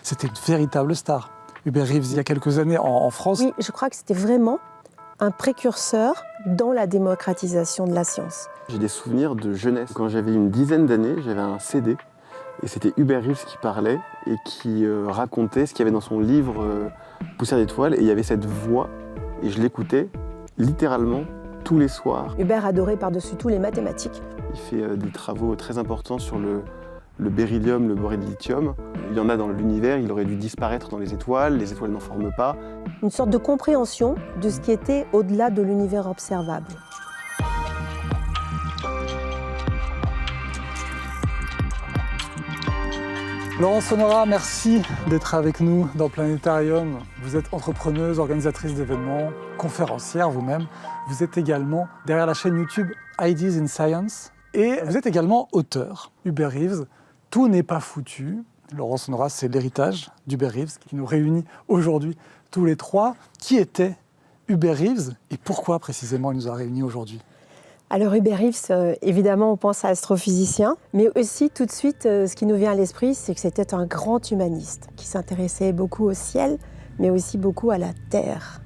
c'était une véritable star. Hubert Reeves, il y a quelques années en France. Oui, je crois que c'était vraiment un précurseur dans la démocratisation de la science. J'ai des souvenirs de jeunesse. Quand j'avais une dizaine d'années, j'avais un CD et c'était Hubert Reeves qui parlait et qui racontait ce qu'il y avait dans son livre Poussière d'étoiles, et il y avait cette voix et je l'écoutais littéralement tous les soirs. Hubert adorait par-dessus tout les mathématiques. Il fait des travaux très importants sur le beryllium, le boré de lithium. Il y en a dans l'univers, il aurait dû disparaître dans les étoiles n'en forment pas. Une sorte de compréhension de ce qui était au-delà de l'univers observable. Laurence Honora, merci d'être avec nous dans Planétarium. Vous êtes entrepreneuse, organisatrice d'événements, conférencière vous-même. Vous êtes également derrière la chaîne YouTube Ideas in Science. Et vous êtes également auteur. Hubert Reeves, tout n'est pas foutu. Laurence Honora, c'est l'héritage d'Hubert Reeves qui nous réunit aujourd'hui tous les trois. Qui était Hubert Reeves et pourquoi précisément il nous a réunis aujourd'hui ? Alors Hubert Reeves, évidemment, on pense à astrophysicien, mais aussi tout de suite, ce qui nous vient à l'esprit, c'est que c'était un grand humaniste qui s'intéressait beaucoup au ciel, mais aussi beaucoup à la Terre.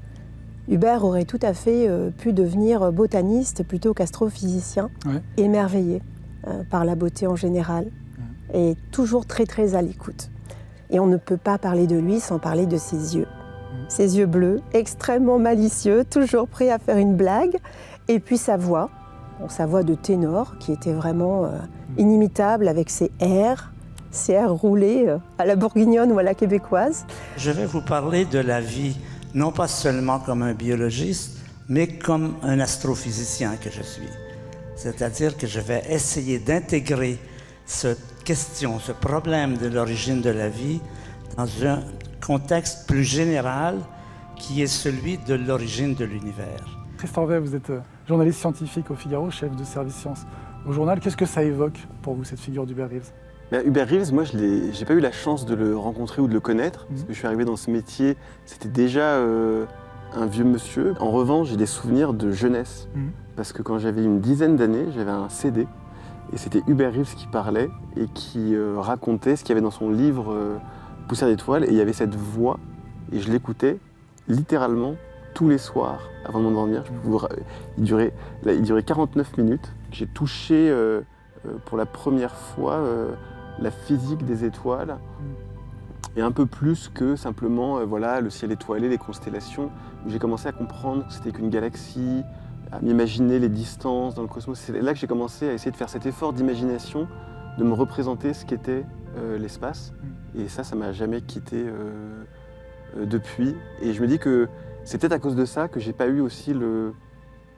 Hubert aurait tout à fait pu devenir botaniste plutôt qu'astrophysicien, ouais. Émerveillé par la beauté en général, et toujours très très à l'écoute. Et on ne peut pas parler de lui sans parler de ses yeux. Ses yeux bleus, extrêmement malicieux, toujours prêt à faire une blague, et puis sa voix de ténor qui était vraiment inimitable avec ses airs roulés à la bourguignonne ou à la québécoise. Je vais vous parler de la vie, non pas seulement comme un biologiste, mais comme un astrophysicien que je suis. C'est-à-dire que je vais essayer d'intégrer cette question, ce problème de l'origine de la vie dans un contexte plus général qui est celui de l'origine de l'univers. Tristan Vey, vous êtes journaliste scientifique au Figaro, chef de service sciences au journal. Qu'est-ce que ça évoque pour vous, cette figure d'Hubert Reeves ? Hubert Reeves, moi, j'ai pas eu la chance de le rencontrer ou de le connaître, parce que je suis arrivé dans ce métier, c'était déjà un vieux monsieur. En revanche, j'ai des souvenirs de jeunesse, parce que quand j'avais une dizaine d'années, j'avais un CD, et c'était Hubert Reeves qui parlait et qui racontait ce qu'il y avait dans son livre Poussière d'étoiles, et il y avait cette voix, et je l'écoutais littéralement tous les soirs avant de m'endormir. Il durait 49 minutes. J'ai touché pour la première fois la physique des étoiles et un peu plus que simplement voilà, le ciel étoilé, les constellations. J'ai commencé à comprendre que c'était qu'une galaxie, à m'imaginer les distances dans le cosmos. C'est là que j'ai commencé à essayer de faire cet effort d'imagination, de me représenter ce qu'était l'espace. Et ça m'a jamais quitté depuis. Et je me dis que c'est peut-être à cause de ça que j'ai pas eu aussi Je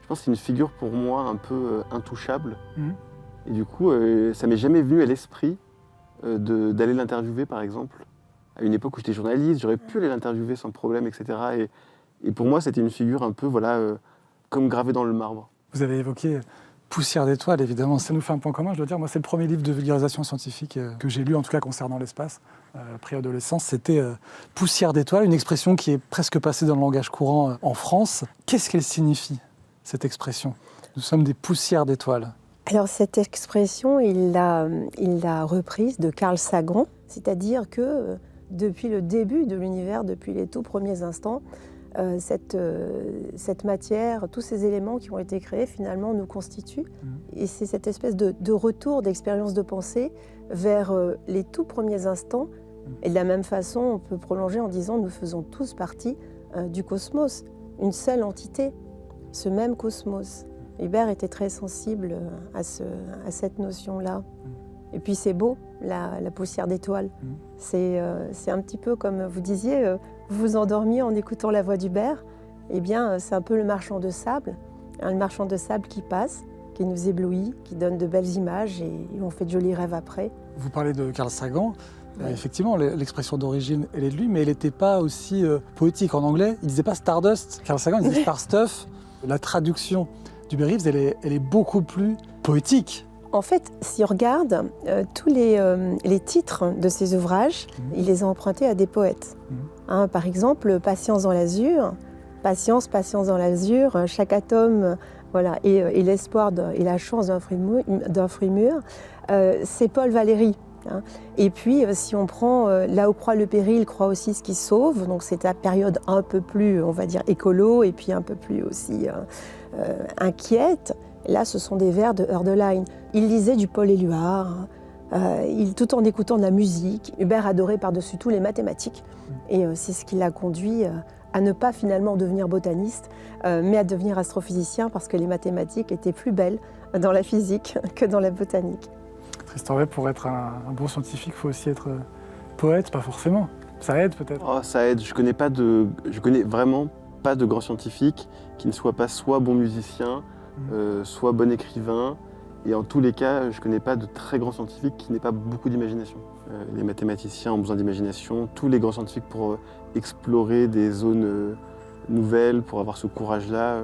pense que c'est une figure pour moi un peu intouchable. Et du coup, ça m'est jamais venu à l'esprit d'aller l'interviewer, par exemple. À une époque où j'étais journaliste, j'aurais pu aller l'interviewer sans problème, etc. Et pour moi, c'était une figure un peu, comme gravée dans le marbre. Vous avez évoqué Poussière d'étoiles, évidemment. Ça nous fait un point commun, je dois dire. Moi, c'est le premier livre de vulgarisation scientifique que j'ai lu, en tout cas concernant l'espace. Préadolescence, c'était Poussière d'étoiles, une expression qui est presque passée dans le langage courant en France. Qu'est-ce qu'elle signifie, cette expression ? Nous sommes des poussières d'étoiles. Alors cette expression, il l'a reprise de Carl Sagan, c'est-à-dire que depuis le début de l'univers, depuis les tout premiers instants, cette matière, tous ces éléments qui ont été créés finalement nous constituent. Et c'est cette espèce de retour d'expérience de pensée vers les tout premiers instants. Et de la même façon, on peut prolonger en disant nous faisons tous partie du cosmos, une seule entité, ce même cosmos. Hubert était très sensible à cette notion-là. Et puis c'est beau, la poussière d'étoiles. C'est un petit peu comme vous disiez, vous vous endormiez en écoutant la voix d'Hubert. Eh bien, c'est un peu le marchand de sable, le marchand de sable qui passe, qui nous éblouit, qui donne de belles images et on fait de jolis rêves après. Vous parlez de Carl Sagan. Oui. Effectivement, l'expression d'origine, elle est de lui, mais elle n'était pas aussi poétique. En anglais, il ne disait pas Stardust. Carl Sagan, il disait Star Stuff. La traduction d'Hubert Reeves, elle est beaucoup plus poétique. En fait, si on regarde tous les titres de ses ouvrages, il les a empruntés à des poètes. Par exemple, Patience dans l'azur, Patience, patience dans l'azur, chaque atome, voilà, et l'espoir et la chance d'un fruit mûr, c'est Paul Valéry Et puis, si on prend là où croit le péril, croit aussi ce qui sauve. Donc c'est la période un peu plus, on va dire, écolo et puis un peu plus aussi inquiète. Là, ce sont des vers de Hölderlin. Il lisait du Paul Éluard, tout en écoutant de la musique. Hubert adorait par-dessus tout les mathématiques. Et c'est ce qui l'a conduit à ne pas finalement devenir botaniste, mais à devenir astrophysicien parce que les mathématiques étaient plus belles dans la physique que dans la botanique. Tristan Webb, pour être un bon scientifique, il faut aussi être poète, pas forcément. Ça aide peut-être. Oh, ça aide. Je connais vraiment pas de grands scientifiques qui ne soient pas soit bons musiciens, soit bon écrivain. Et en tous les cas, je connais pas de très grands scientifiques qui n'aient pas beaucoup d'imagination. Les mathématiciens ont besoin d'imagination. Tous les grands scientifiques, pour explorer des zones nouvelles, pour avoir ce courage-là,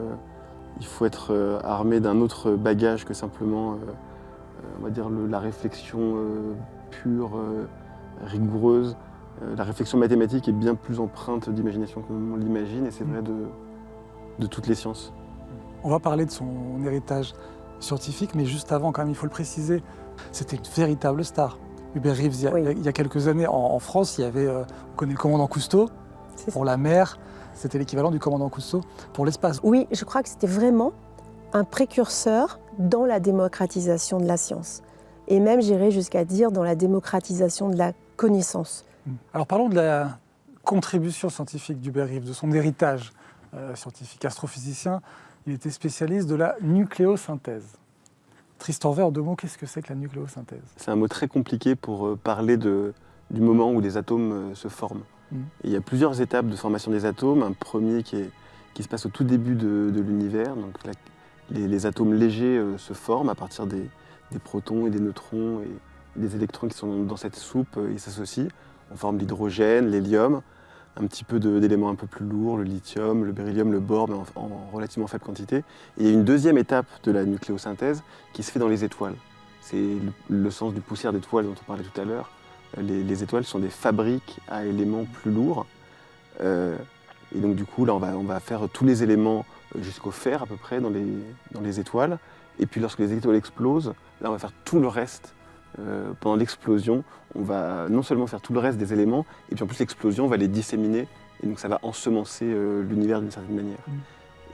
il faut être armé d'un autre bagage que simplement, on va dire, la réflexion pure, rigoureuse. La réflexion mathématique est bien plus empreinte d'imagination qu'on l'imagine, et c'est vrai de toutes les sciences. On va parler de son héritage scientifique, mais juste avant, quand même, il faut le préciser, c'était une véritable star. Hubert Reeves, il y a quelques années, en France, il y avait, on connaît le commandant Cousteau pour la mer, c'était l'équivalent du commandant Cousteau pour l'espace. Oui, je crois que c'était vraiment un précurseur dans la démocratisation de la science. Et même, j'irais jusqu'à dire, dans la démocratisation de la connaissance. Alors parlons de la contribution scientifique d'Hubert Reeves, de son héritage scientifique. Astrophysicien, il était spécialiste de la nucléosynthèse. Tristan Webb, en 2 mots, qu'est-ce que c'est que la nucléosynthèse? C'est un mot très compliqué pour parler du moment où les atomes se forment. Et il y a plusieurs étapes de formation des atomes. Un premier qui se passe au tout début de l'univers. Donc les atomes légers se forment à partir des protons et des neutrons et des électrons qui sont dans cette soupe. Ils s'associent. On forme l'hydrogène, l'hélium, un petit peu d'éléments un peu plus lourds, le lithium, le beryllium, le bore, mais en relativement faible quantité. Et il y a une deuxième étape de la nucléosynthèse qui se fait dans les étoiles. C'est le sens du poussière d'étoiles dont on parlait tout à l'heure. Les étoiles sont des fabriques à éléments plus lourds. Et donc du coup, là, on va faire tous les éléments jusqu'au fer à peu près dans les étoiles. Et puis lorsque les étoiles explosent, là, on va faire tout le reste. Pendant l'explosion, on va non seulement faire tout le reste des éléments, et puis en plus l'explosion, on va les disséminer, et donc ça va ensemencer l'univers d'une certaine manière.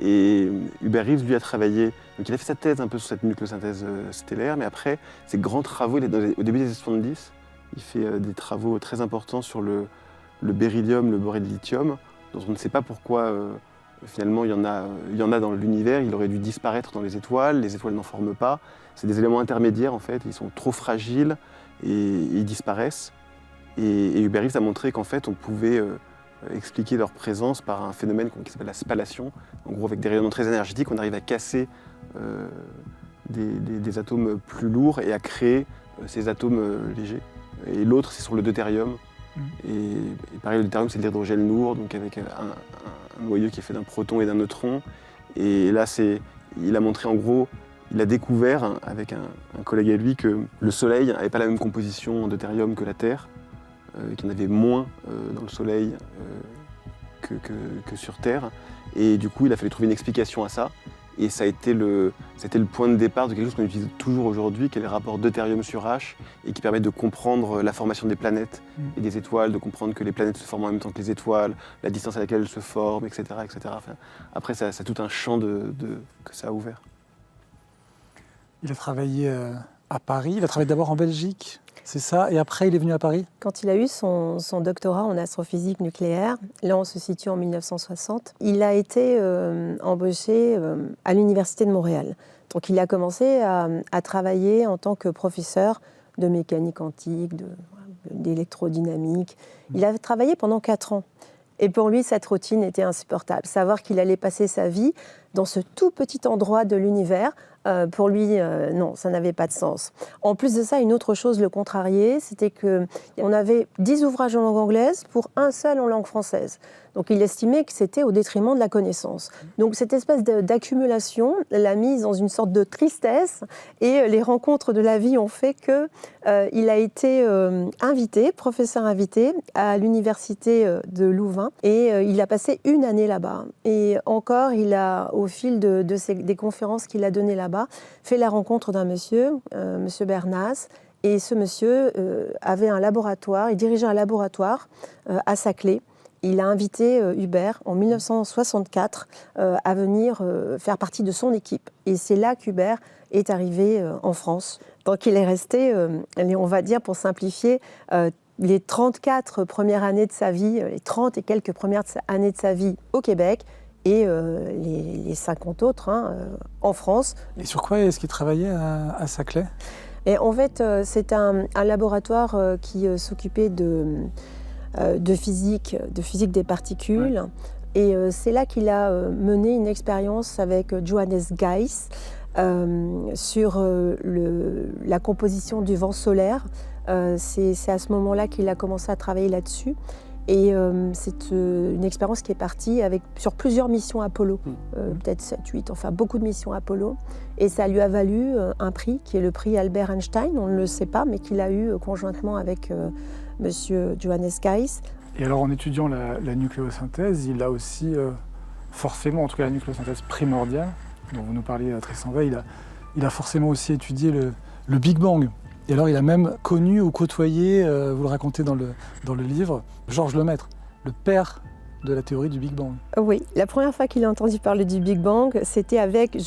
Et Hubert Reeves, lui, a travaillé, donc il a fait sa thèse un peu sur cette nucléosynthèse stellaire, mais après, ses grands travaux, au début des années 70, il fait des travaux très importants sur le beryllium, le bore et le lithium, dont on ne sait pas pourquoi finalement il y en a dans l'univers, il aurait dû disparaître dans les étoiles n'en forment pas. C'est des éléments intermédiaires en fait, ils sont trop fragiles et ils disparaissent. Et Hubert Reeves a montré qu'en fait on pouvait expliquer leur présence par un phénomène qui s'appelle la spallation. En gros, avec des rayonnements très énergétiques, on arrive à casser des atomes plus lourds et à créer ces atomes légers. Et l'autre, c'est sur le deutérium. Et pareil, le deutérium, c'est de l'hydrogène lourd, donc avec un noyau qui est fait d'un proton et d'un neutron. Et là, il a montré en gros, il a découvert avec un collègue à lui que le Soleil n'avait pas la même composition en deutérium que la Terre, qu'il y en avait moins dans le Soleil que sur Terre. Et du coup, il a fallu trouver une explication à ça. Et ça a été c'était le point de départ de quelque chose qu'on utilise toujours aujourd'hui, qui est le rapport deutérium sur H, et qui permet de comprendre la formation des planètes et des étoiles, de comprendre que les planètes se forment en même temps que les étoiles, la distance à laquelle elles se forment, etc. etc. Enfin, après, c'est tout un champ que ça a ouvert. Il a travaillé à Paris, il a travaillé d'abord en Belgique, c'est ça, et après il est venu à Paris? Quand il a eu son doctorat en astrophysique nucléaire, là on se situe en 1960, il a été embauché à l'Université de Montréal. Donc il a commencé à travailler en tant que professeur de mécanique quantique, d'électrodynamique. Il a travaillé pendant 4 ans. Et pour lui, cette routine était insupportable. Savoir qu'il allait passer sa vie dans ce tout petit endroit de l'univers, pour lui, non, ça n'avait pas de sens. En plus de ça, une autre chose le contrariait, c'était qu'on avait 10 ouvrages en langue anglaise pour un seul en langue française. Donc il estimait que c'était au détriment de la connaissance. Donc cette espèce d'accumulation l'a mise dans une sorte de tristesse, et les rencontres de la vie ont fait qu'il a été invité, professeur invité, à l'université de Louvain, et il a passé 1 année là-bas. Et encore, il a, au fil des conférences qu'il a données là-bas, fait la rencontre d'un monsieur, monsieur Bernas, Et ce monsieur avait un laboratoire, il dirigeait un laboratoire à Saclay. Il a invité Hubert en 1964 à venir faire partie de son équipe. Et c'est là qu'Hubert est arrivé en France. Donc il est resté, on va dire pour simplifier, les 34 premières années de sa vie, les 30 et quelques premières années de sa vie au Québec et les 50 autres en France. Et sur quoi est-ce qu'il travaillait à Saclay ? Et en fait, c'est un laboratoire qui s'occupait de physique des particules. Ouais. Et c'est là qu'il a mené une expérience avec Johannes Geiss sur la composition du vent solaire. C'est à ce moment-là qu'il a commencé à travailler là-dessus. Et c'est une expérience qui est partie sur plusieurs missions Apollo, peut-être 7, 8, enfin beaucoup de missions Apollo. Et ça lui a valu un prix, qui est le prix Albert Einstein, on ne le sait pas, mais qu'il a eu conjointement avec monsieur Johannes Geiss. Et alors en étudiant la nucléosynthèse, il a aussi forcément, en tout cas la nucléosynthèse primordiale, dont vous nous parliez à Tristan Veil, il a forcément aussi étudié le Big Bang. Et alors il a même connu ou côtoyé, vous le racontez dans le livre, Georges Lemaître, le père de la théorie du Big Bang. Oui, la première fois qu'il a entendu parler du Big Bang, c'était avec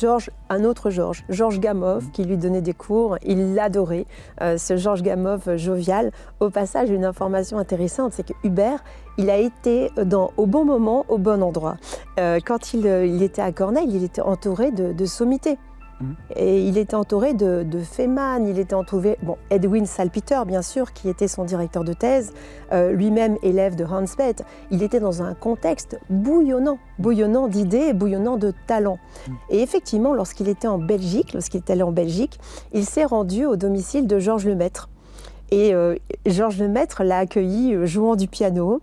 un autre Georges Gamow, qui lui donnait des cours. Il l'adorait, ce Georges Gamow jovial. Au passage, une information intéressante, c'est que Hubert, il a été au bon moment, au bon endroit. Quand il était à Cornell, il était entouré de sommités. Et il était entouré de Feynman, il était entouré, Edwin Salpeter bien sûr, qui était son directeur de thèse, lui-même élève de Hans Bethe. Il était dans un contexte bouillonnant d'idées, bouillonnant de talents. Et effectivement, lorsqu'il est allé en Belgique, il s'est rendu au domicile de Georges Lemaître. Et Georges Lemaître l'a accueilli jouant du piano.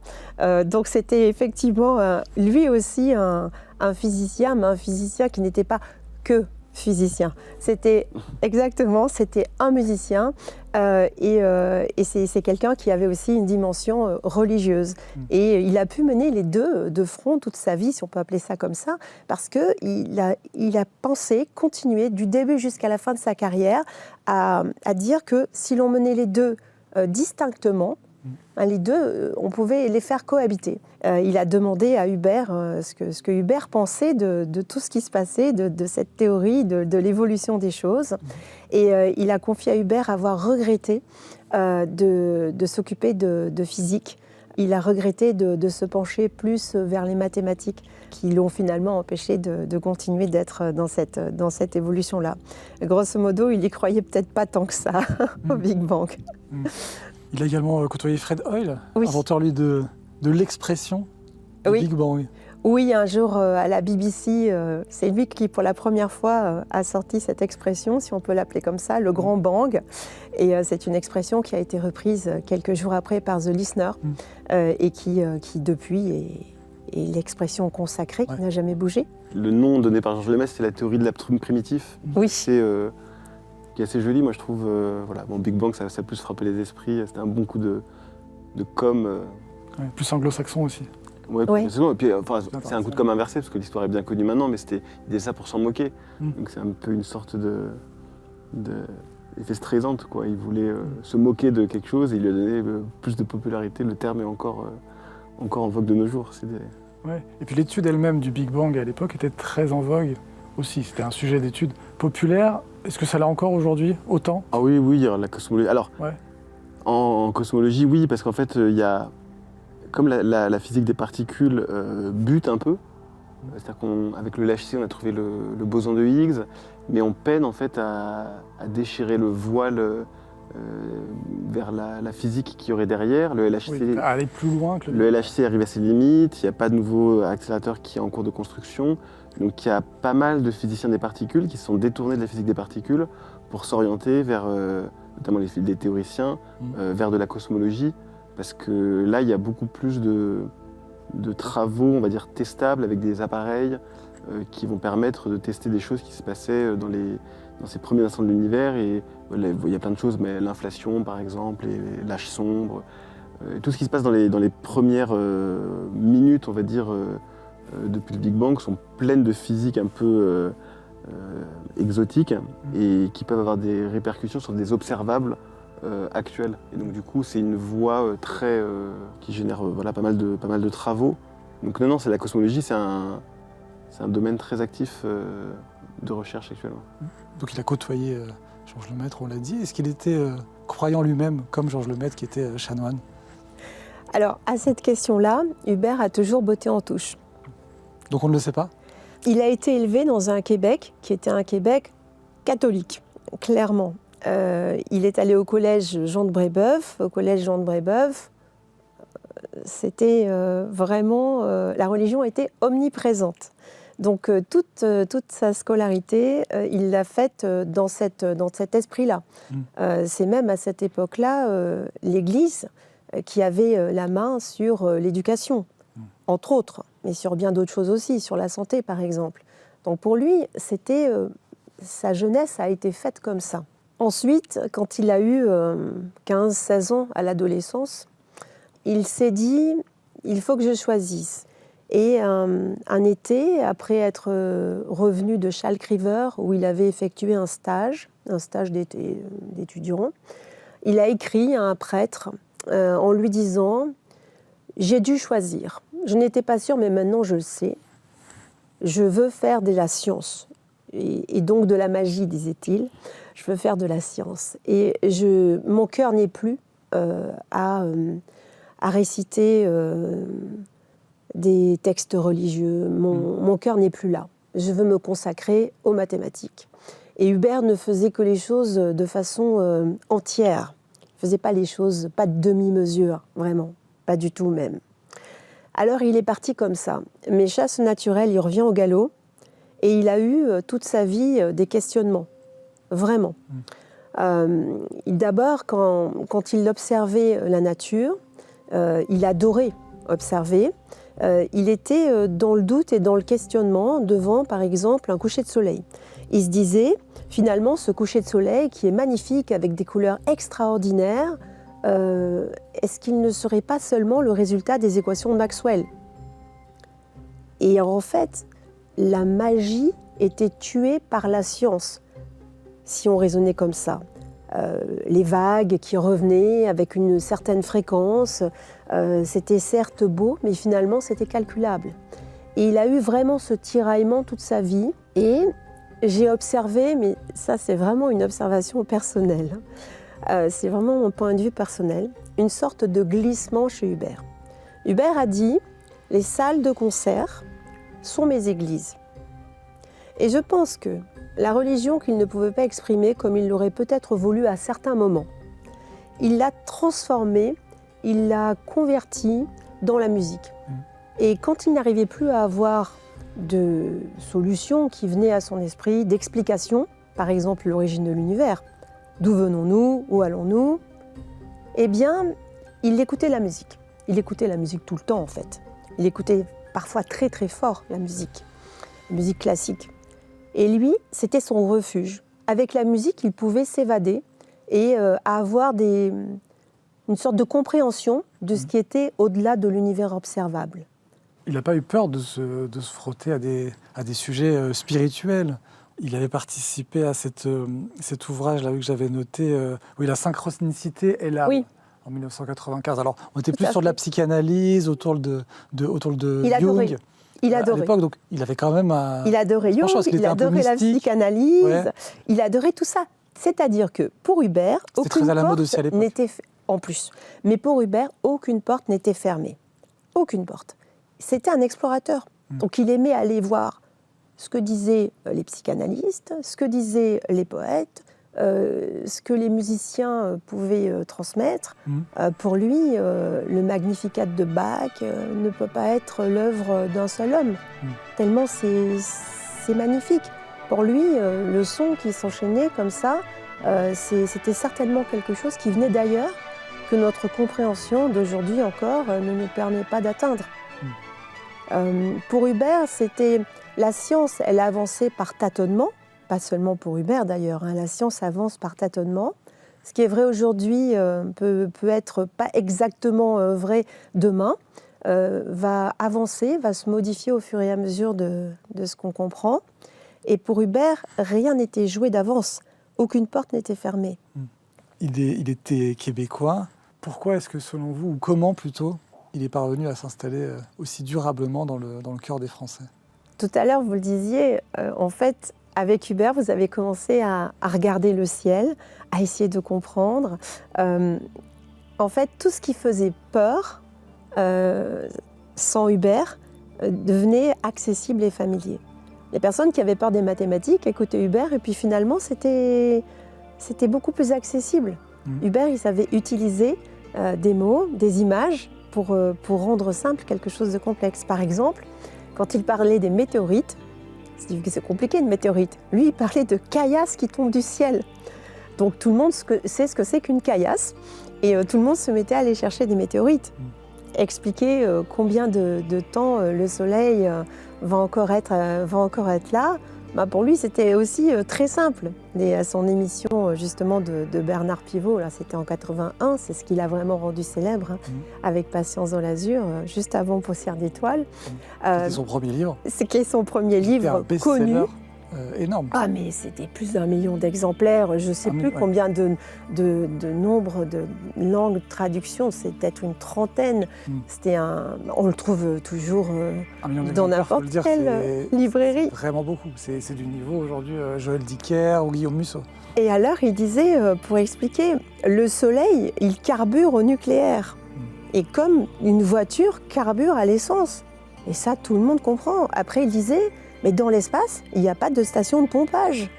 Donc c'était effectivement lui aussi un physicien, mais un physicien qui n'était pas que physicien. C'était un musicien et c'est quelqu'un qui avait aussi une dimension religieuse. Et il a pu mener les deux de front toute sa vie, si on peut appeler ça comme ça, parce qu'il a pensé continuer du début jusqu'à la fin de sa carrière à dire que si l'on menait les deux distinctement, les deux, on pouvait les faire cohabiter. Il a demandé à Hubert ce que Hubert pensait de tout ce qui se passait, de cette théorie, de l'évolution des choses. Et il a confié à Hubert avoir regretté de s'occuper de physique. Il a regretté de se pencher plus vers les mathématiques qui l'ont finalement empêché de continuer d'être dans cette évolution-là. Grosso modo, il y croyait peut-être pas tant que ça au Big Bang. Il a également côtoyé Fred Hoyle, oui. inventeur lui de l'expression du Big Bang. Oui, un jour à la BBC, c'est lui qui pour la première fois a sorti cette expression, si on peut l'appeler comme ça, le grand bang. Et c'est une expression qui a été reprise quelques jours après par The Listener et qui depuis est l'expression consacrée, qui n'a jamais bougé. Le nom donné par Georges Lemaître, c'est la théorie de l'atome primitif. Oui. C'est qui est assez joli, moi je trouve. Big Bang, ça a plus frappé les esprits. C'était un bon coup de com. Plus anglo-saxon aussi. Ouais. Et puis, c'est un coup de com' inversé, parce que l'histoire est bien connue maintenant, mais il disait ça pour s'en moquer. Donc c'est un peu une sorte d'effet stressant, quoi. Il voulait se moquer de quelque chose et il lui a donné plus de popularité. Le terme est encore en vogue de nos jours. Et puis l'étude elle-même du Big Bang à l'époque était très en vogue aussi. C'était un sujet d'étude populaire. Est-ce que ça l'a encore aujourd'hui, autant ? Ah oui, la cosmologie. Alors, en cosmologie, oui, parce qu'en fait, il y a... Comme la physique des particules bute un peu, c'est-à-dire qu'avec le LHC, on a trouvé le boson de Higgs, mais on peine en fait à déchirer le voile vers la physique qu'il y aurait derrière. Le LHC, aller plus loin que le LHC arrive à ses limites, il n'y a pas de nouveau accélérateur qui est en cours de construction. Donc il y a pas mal de physiciens des particules qui se sont détournés de la physique des particules pour s'orienter vers, notamment les théoriciens, vers de la cosmologie. Parce que là, il y a beaucoup plus de travaux, on va dire, testables avec des appareils qui vont permettre de tester des choses qui se passaient dans ces premiers instants de l'univers. Et il y a plein de choses, mais l'inflation, par exemple, et l'âge sombre, tout ce qui se passe dans les premières minutes, on va dire, depuis le Big Bang, sont pleines de physique un peu exotiques et qui peuvent avoir des répercussions sur des observables actuelle. Et donc du coup, c'est une voie qui génère pas mal de travaux. Donc non, c'est la cosmologie, c'est un domaine très actif de recherche actuellement. Donc il a côtoyé Georges Lemaître, on l'a dit. Est-ce qu'il était croyant lui-même, comme Georges Lemaître qui était chanoine? Alors, à cette question-là, Hubert a toujours botté en touche. Donc on ne le sait pas? Il a été élevé dans un Québec qui était un Québec catholique, clairement. Il est allé au collège Jean de Brébeuf. Au collège Jean de Brébeuf, c'était vraiment... la religion était omniprésente. Donc toute sa scolarité, il l'a faite dans cet esprit-là. C'est même à cette époque-là l'Église qui avait la main sur l'éducation, entre autres, mais sur bien d'autres choses aussi, sur la santé par exemple. Donc pour lui, sa jeunesse a été faite comme ça. Ensuite, quand il a eu 15-16 ans à l'adolescence, il s'est dit « il faut que je choisisse ». Et un été, après être revenu de Chalk River, où il avait effectué un stage d'étudiant, il a écrit à un prêtre en lui disant « j'ai dû choisir. Je n'étais pas sûre, mais maintenant je le sais. Je veux faire de la science. Et donc de la magie, disait-il. Je veux faire de la science. Et mon cœur n'est plus à réciter des textes religieux. Mon cœur n'est plus là. Je veux me consacrer aux mathématiques. » Et Hubert ne faisait que les choses de façon entière. Il ne faisait pas les choses, pas de demi-mesure, vraiment. Pas du tout même. Alors il est parti comme ça. Mais chasse naturelle, il revient au galop. Et il a eu toute sa vie des questionnements. Vraiment. D'abord, quand il observait la nature, il adorait observer. Il était dans le doute et dans le questionnement devant, par exemple, un coucher de soleil. Il se disait, finalement, ce coucher de soleil qui est magnifique, avec des couleurs extraordinaires, est-ce qu'il ne serait pas seulement le résultat des équations de Maxwell? Et en fait, la magie était tuée par la science, si on raisonnait comme ça. Les vagues qui revenaient avec une certaine fréquence, c'était certes beau, mais finalement c'était calculable. Et il a eu vraiment ce tiraillement toute sa vie. Et j'ai observé, mais ça c'est vraiment une observation personnelle, c'est vraiment mon point de vue personnel, une sorte de glissement chez Hubert. Hubert a dit « les salles de concert sont mes églises ». Et je pense que la religion qu'il ne pouvait pas exprimer comme il l'aurait peut-être voulu à certains moments, il l'a transformée, il l'a convertie dans la musique. Et quand il n'arrivait plus à avoir de solutions qui venaient à son esprit, d'explications, par exemple l'origine de l'univers, d'où venons-nous, où allons-nous, eh bien, il écoutait la musique. Il écoutait la musique tout le temps en fait. Il écoutait parfois très très fort la musique classique. Et lui, c'était son refuge. Avec la musique, il pouvait s'évader et avoir une sorte de compréhension de ce qui était au-delà de l'univers observable. Il n'a pas eu peur de se frotter à des sujets spirituels. Il avait participé à cet ouvrage-là que j'avais noté, oui, La synchronicité et l'âme, oui, en 1995. Alors, on était plus sur de la psychanalyse, autour de Jung. Il adorait. À l'époque, donc, il avait quand même il adorait Jung, il adorait la psychanalyse, ouais. Il adorait tout ça. C'est-à-dire que pour Hubert, aucune porte n'était en plus. Mais pour Hubert, aucune porte n'était fermée. Aucune porte. C'était un explorateur. Donc il aimait aller voir ce que disaient les psychanalystes, ce que disaient les poètes, ce que les musiciens pouvaient transmettre. Pour lui, le Magnificat de Bach ne peut pas être l'œuvre d'un seul homme, tellement c'est magnifique. Pour lui, le son qui s'enchaînait comme ça, c'était certainement quelque chose qui venait d'ailleurs, que notre compréhension d'aujourd'hui encore ne nous permet pas d'atteindre. Pour Hubert, c'était la science, elle avançait par tâtonnement, pas seulement pour Hubert d'ailleurs, hein, la science avance par tâtonnement. Ce qui est vrai aujourd'hui peut être pas exactement vrai demain, va avancer, va se modifier au fur et à mesure de ce qu'on comprend. Et pour Hubert, rien n'était joué d'avance, aucune porte n'était fermée. il était québécois. Pourquoi est-ce que, selon vous, ou comment plutôt, il est parvenu à s'installer aussi durablement dans le cœur des Français? Tout à l'heure, vous le disiez, en fait, avec Hubert, vous avez commencé à regarder le ciel, à essayer de comprendre. En fait, tout ce qui faisait peur, sans Hubert, devenait accessible et familier. Les personnes qui avaient peur des mathématiques écoutaient Hubert et puis finalement, c'était beaucoup plus accessible. Hubert, il savait utiliser des mots, des images pour rendre simple quelque chose de complexe. Par exemple, quand il parlait des météorites, c'est compliqué une météorite. Lui, il parlait de caillasses qui tombent du ciel. Donc tout le monde sait ce que c'est qu'une caillasse et tout le monde se mettait à aller chercher des météorites. Expliquer combien de temps le Soleil va encore être là, pour lui c'était aussi très simple. Et à son émission justement de Bernard Pivot, là c'était en 81, c'est ce qui l'a vraiment rendu célèbre, avec Patience dans l'azur, juste avant Paussière d'étoiles. C'était son premier livre. C'est son premier livre connu. Énorme. Ah mais c'était plus d'1 million d'exemplaires, je ne sais plus combien de nombre de langues de traduction, c'est peut-être une trentaine. On le trouve toujours dans n'importe quelle librairie. Vraiment beaucoup, c'est du niveau aujourd'hui Joël Dicker ou Guillaume Musso. Et alors il disait, pour expliquer, le soleil il carbure au nucléaire, et comme une voiture carbure à l'essence. Et ça tout le monde comprend. Après il disait, mais dans l'espace, il n'y a pas de station de pompage.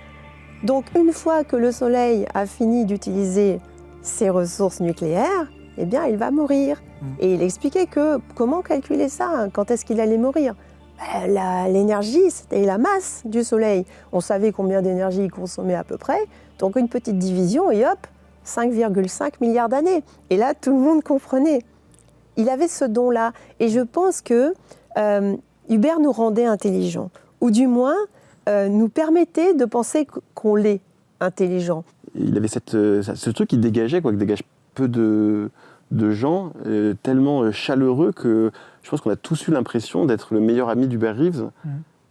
Donc une fois que le Soleil a fini d'utiliser ses ressources nucléaires, eh bien il va mourir. Et il expliquait que comment calculer ça, quand est-ce qu'il allait mourir? L'énergie, c'était la masse du Soleil. On savait combien d'énergie il consommait à peu près, donc une petite division et hop, 5,5 milliards d'années. Et là, tout le monde comprenait. Il avait ce don-là. Et je pense que Hubert nous rendait intelligents. Ou du moins nous permettait de penser qu'on l'est intelligent. Il avait ce truc qui dégageait, qui dégage peu de gens, tellement chaleureux que je pense qu'on a tous eu l'impression d'être le meilleur ami d'Hubert Reeves.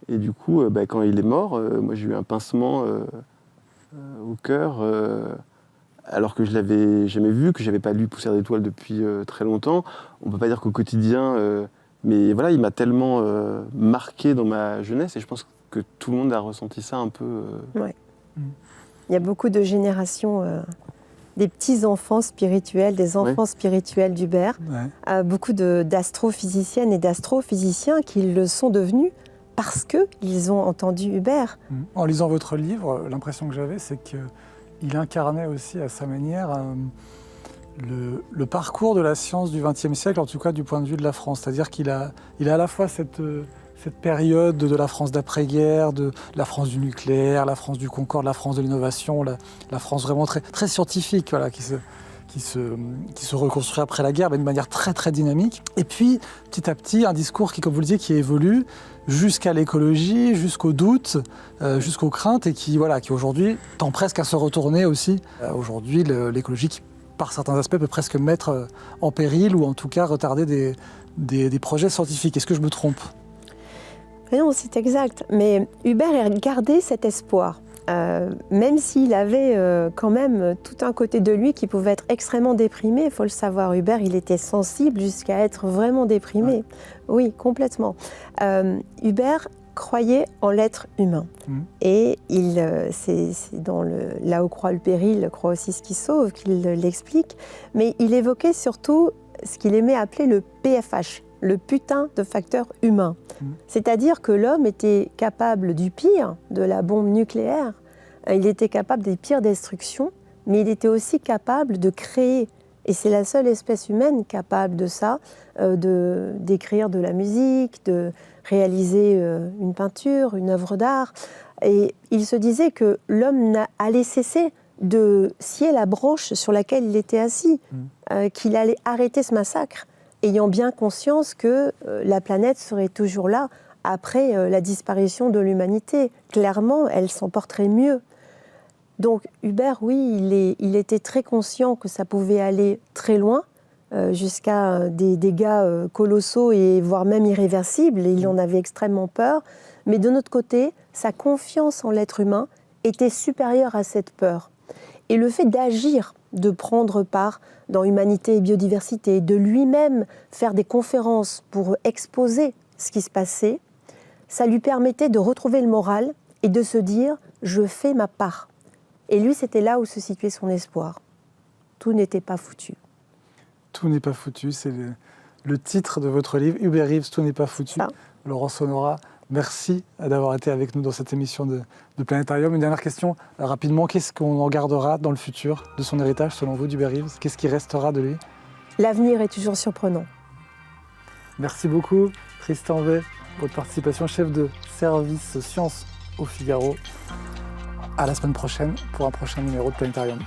Et du coup, quand il est mort, moi j'ai eu un pincement au cœur, alors que je l'avais jamais vu, que j'avais pas lu Poussière d'étoiles depuis très longtemps. On peut pas dire qu'au quotidien... mais voilà, il m'a tellement marqué dans ma jeunesse et je pense que tout le monde a ressenti ça un peu. Ouais. Il y a beaucoup de générations, des petits-enfants spirituels, des enfants spirituels d'Hubert, beaucoup d'astrophysiciennes et d'astrophysiciens qui le sont devenus parce qu'ils ont entendu Hubert. En lisant votre livre, l'impression que j'avais, c'est qu'il incarnait aussi à sa manière... Le parcours de la science du XXe siècle, en tout cas du point de vue de la France. C'est-à-dire qu'il a à la fois cette période de la France d'après-guerre, de la France du nucléaire, la France du Concorde, la France de l'innovation, la France vraiment très, très scientifique, voilà, qui se reconstruit après la guerre, mais de manière très très dynamique. Et puis, petit à petit, un discours qui, comme vous le disiez, qui évolue jusqu'à l'écologie, jusqu'au doute, jusqu'aux craintes, et qui aujourd'hui tend presque à se retourner aussi. Aujourd'hui, l'écologie qui, par certains aspects, peut presque mettre en péril ou en tout cas retarder des projets scientifiques. Est-ce que je me trompe? Non, c'est exact. Mais Hubert a gardé cet espoir. Même s'il avait quand même tout un côté de lui qui pouvait être extrêmement déprimé, il faut le savoir, Hubert, il était sensible jusqu'à être vraiment déprimé. Oui, complètement. Hubert croyait en l'être humain. Et c'est dans Là où croit le péril, croit aussi ce qui sauve, qu'il l'explique. Mais il évoquait surtout ce qu'il aimait appeler le PFH, le putain de facteur humain. C'est-à-dire que l'homme était capable du pire, de la bombe nucléaire, il était capable des pires destructions, mais il était aussi capable de créer. Et c'est la seule espèce humaine capable de ça, d'écrire de la musique, de réaliser une peinture, une œuvre d'art. Et il se disait que l'homme allait cesser de scier la branche sur laquelle il était assis, qu'il allait arrêter ce massacre, ayant bien conscience que la planète serait toujours là après la disparition de l'humanité. Clairement, elle s'en porterait mieux. Donc Hubert, oui, il était très conscient que ça pouvait aller très loin, jusqu'à des dégâts colossaux et voire même irréversibles, et il en avait extrêmement peur. Mais de notre côté, sa confiance en l'être humain était supérieure à cette peur. Et le fait d'agir de prendre part dans Humanité et Biodiversité, de lui-même faire des conférences pour exposer ce qui se passait, ça lui permettait de retrouver le moral et de se dire « je fais ma part ». Et lui, c'était là où se situait son espoir. Tout n'était pas foutu. Tout n'est pas foutu, c'est le titre de votre livre, Hubert Reeves, Tout n'est pas foutu. Ça. Laurence Honorat, merci d'avoir été avec nous dans cette émission de Planétarium. Une dernière question, rapidement, qu'est-ce qu'on en gardera dans le futur de son héritage, selon vous, d'Hubert Reeves? Qu'est-ce qui restera de lui? L'avenir est toujours surprenant. Merci beaucoup, Tristan Bay, votre participation, chef de service Sciences au Figaro. À la semaine prochaine pour un prochain numéro de Planétarium.